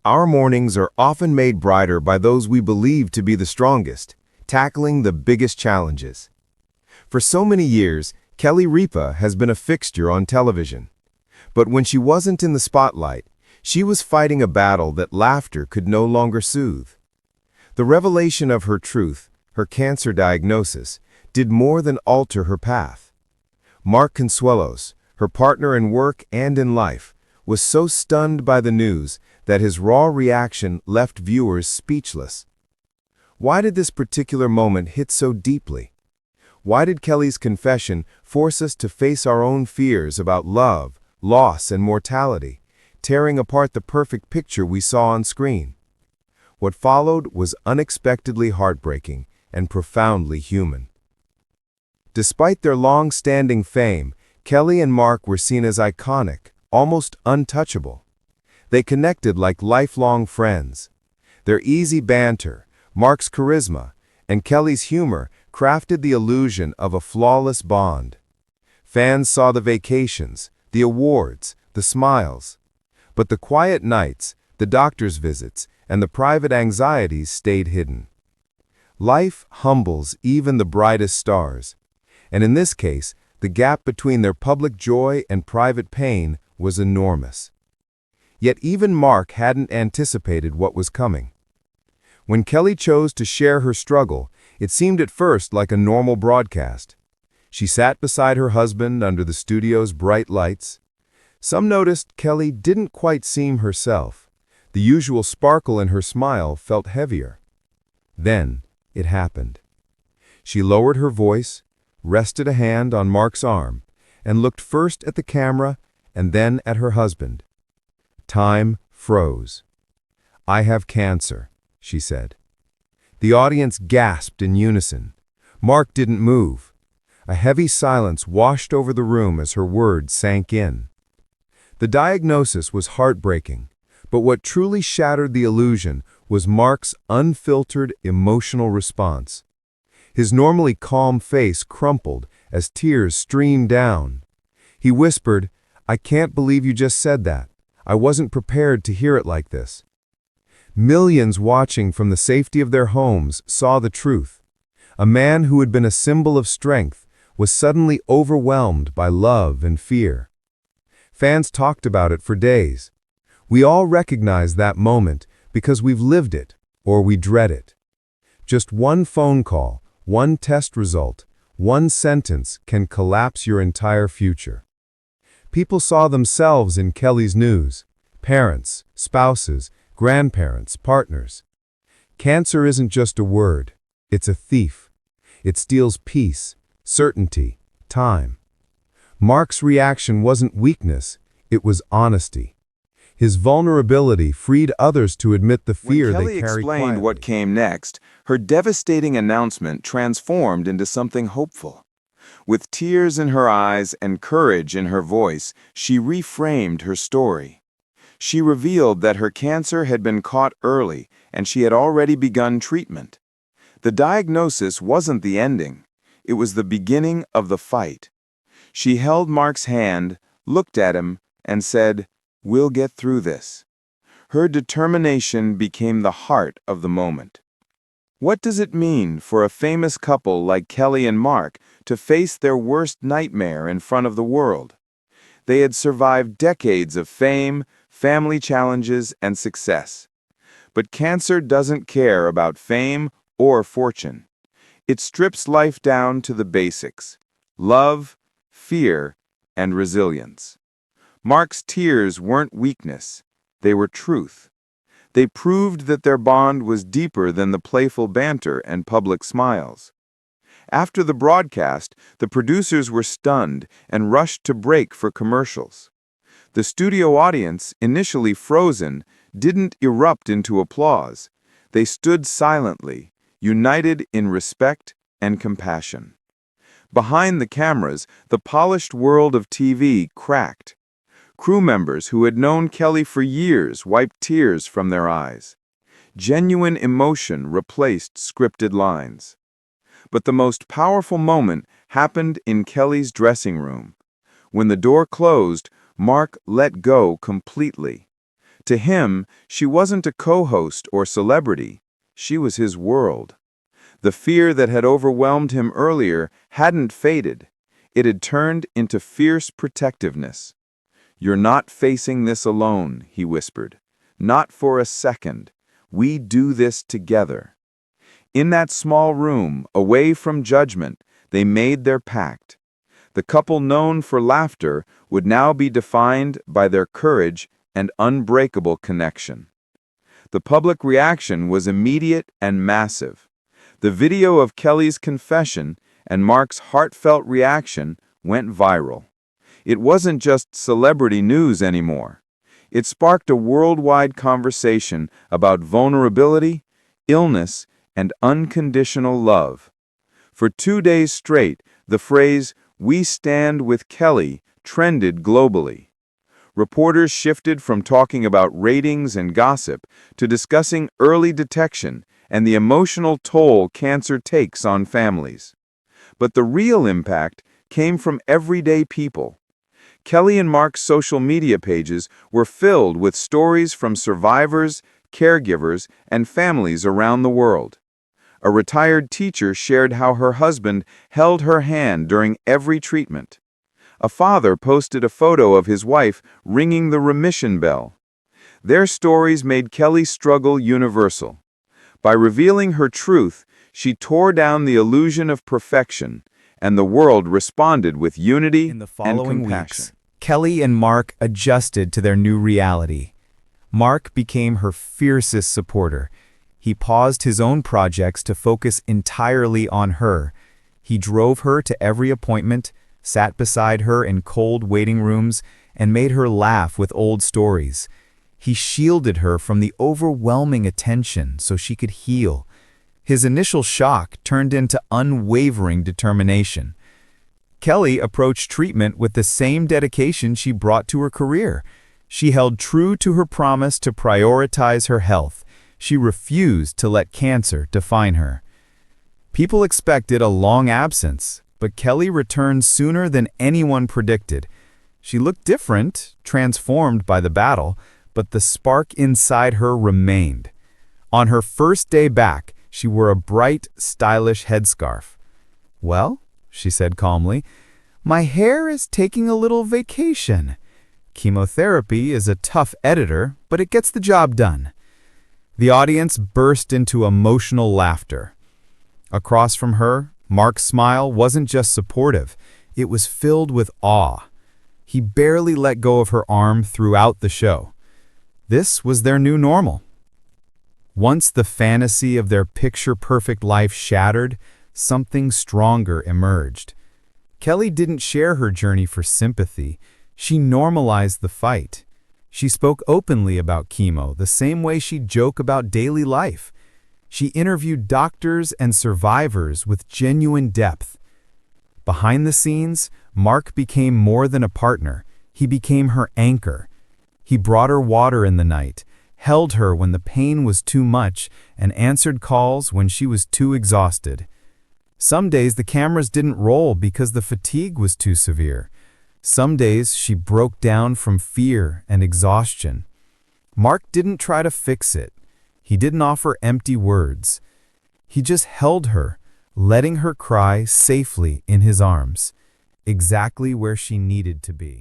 Our mornings are often made brighter by those we believe to be the strongest, tackling the biggest challenges. For so many years, Kelly Ripa has been a fixture on television. But when she wasn't in the spotlight, she was fighting a battle that laughter could no longer soothe. The revelation of her truth, her cancer diagnosis, did more than alter her path. Mark Consuelos, her partner in work and in life, was so stunned by the news that his raw reaction left viewers speechless. Why did this particular moment hit so deeply? Why did Kelly's confession force us to face our own fears about love, loss, and mortality, tearing apart the perfect picture we saw on screen? What followed was unexpectedly heartbreaking and profoundly human. Despite their long-standing fame, Kelly and Mark were seen as iconic, almost untouchable. They connected like lifelong friends. Their easy banter, Mark's charisma, and Kelly's humor crafted the illusion of a flawless bond. Fans saw the vacations, the awards, the smiles. But the quiet nights, the doctor's visits, and the private anxieties stayed hidden. Life humbles even the brightest stars, and in this case, the gap between their public joy and private pain was enormous. Yet even Mark hadn't anticipated what was coming. When Kelly chose to share her struggle, it seemed at first like a normal broadcast. She sat beside her husband under the studio's bright lights. Some noticed Kelly didn't quite seem herself. The usual sparkle in her smile felt heavier. Then it happened. She lowered her voice, rested a hand on Mark's arm, and looked first at the camera and then at her husband. Time froze. "I have cancer," she said. The audience gasped in unison. Mark didn't move. A heavy silence washed over the room as her words sank in. The diagnosis was heartbreaking, but what truly shattered the illusion was Mark's unfiltered emotional response. His normally calm face crumpled as tears streamed down. He whispered, "I can't believe you just said that. I wasn't prepared to hear it like this." Millions watching from the safety of their homes saw the truth. A man who had been a symbol of strength was suddenly overwhelmed by love and fear. Fans talked about it for days. We all recognize that moment because we've lived it or we dread it. Just one phone call, one test result, one sentence can collapse your entire future. People saw themselves in Kelly's news: parents, spouses, grandparents, partners. Cancer isn't just a word, it's a thief. It steals peace, certainty, time. Mark's reaction wasn't weakness, it was honesty. His vulnerability freed others to admit the fear they carried quietly. When Kelly explained what came next, her devastating announcement transformed into something hopeful. With tears in her eyes and courage in her voice, she reframed her story. She revealed that her cancer had been caught early and she had already begun treatment. The diagnosis wasn't the ending, it was the beginning of the fight. She held Mark's hand, looked at him, and said, "We'll get through this." Her determination became the heart of the moment. What does it mean for a famous couple like Kelly and Mark to face their worst nightmare in front of the world? They had survived decades of fame, family challenges, and success. But cancer doesn't care about fame or fortune. It strips life down to the basics: love, fear, and resilience. Mark's tears weren't weakness, they were truth. They proved that their bond was deeper than the playful banter and public smiles. After the broadcast, the producers were stunned and rushed to break for commercials. The studio audience, initially frozen, didn't erupt into applause. They stood silently, united in respect and compassion. Behind the cameras, the polished world of TV cracked. Crew members who had known Kelly for years wiped tears from their eyes. Genuine emotion replaced scripted lines. But the most powerful moment happened in Kelly's dressing room. When the door closed, Mark let go completely. to him, she wasn't a co-host or celebrity. She was his world. The fear that had overwhelmed him earlier hadn't faded. It had turned into fierce protectiveness. "You're not facing this alone," he whispered. "Not for a second. We do this together." In that small room, away from judgment, they made their pact. The couple known for laughter would now be defined by their courage and unbreakable connection. The public reaction was immediate and massive. The video of Kelly's confession and Mark's heartfelt reaction went viral. It wasn't just celebrity news anymore. It sparked a worldwide conversation about vulnerability, illness, and unconditional love. For 2 days straight, the phrase, "We stand with Kelly," trended globally. Reporters shifted from talking about ratings and gossip to discussing early detection and the emotional toll cancer takes on families. But the real impact came from everyday people. Kelly and Mark's social media pages were filled with stories from survivors, caregivers, and families around the world. A retired teacher shared how her husband held her hand during every treatment. A father posted a photo of his wife ringing the remission bell. Their stories made Kelly's struggle universal. By revealing her truth, she tore down the illusion of perfection, and the world responded with unity In the and following compassion. weeks, Kelly and Mark adjusted to their new reality. Mark became her fiercest supporter. He paused his own projects to focus entirely on her. He drove her to every appointment, sat beside her in cold waiting rooms, and made her laugh with old stories. He shielded her from the overwhelming attention so she could heal. His initial shock turned into unwavering determination. Kelly approached treatment with the same dedication she brought to her career. She held true to her promise to prioritize her health. She refused to let cancer define her. People expected a long absence, but Kelly returned sooner than anyone predicted. She looked different, transformed by the battle, but the spark inside her remained. On her first day back, she wore a bright, stylish headscarf. "Well," she said calmly, "my hair is taking a little vacation. Chemotherapy is a tough editor, but it gets the job done." The audience burst into emotional laughter. Across from her, Mark's smile wasn't just supportive, it was filled with awe. He barely let go of her arm throughout the show. This was their new normal. Once the fantasy of their picture-perfect life shattered, something stronger emerged. Kelly didn't share her journey for sympathy. She normalized the fight. She spoke openly about chemo, the same way she'd joke about daily life. She interviewed doctors and survivors with genuine depth. Behind the scenes, Mark became more than a partner. He became her anchor. He brought her water in the night, held her when the pain was too much, and answered calls when she was too exhausted. Some days the cameras didn't roll because the fatigue was too severe. Some days she broke down from fear and exhaustion. Mark didn't try to fix it. He didn't offer empty words. He just held her, letting her cry safely in his arms, exactly where she needed to be.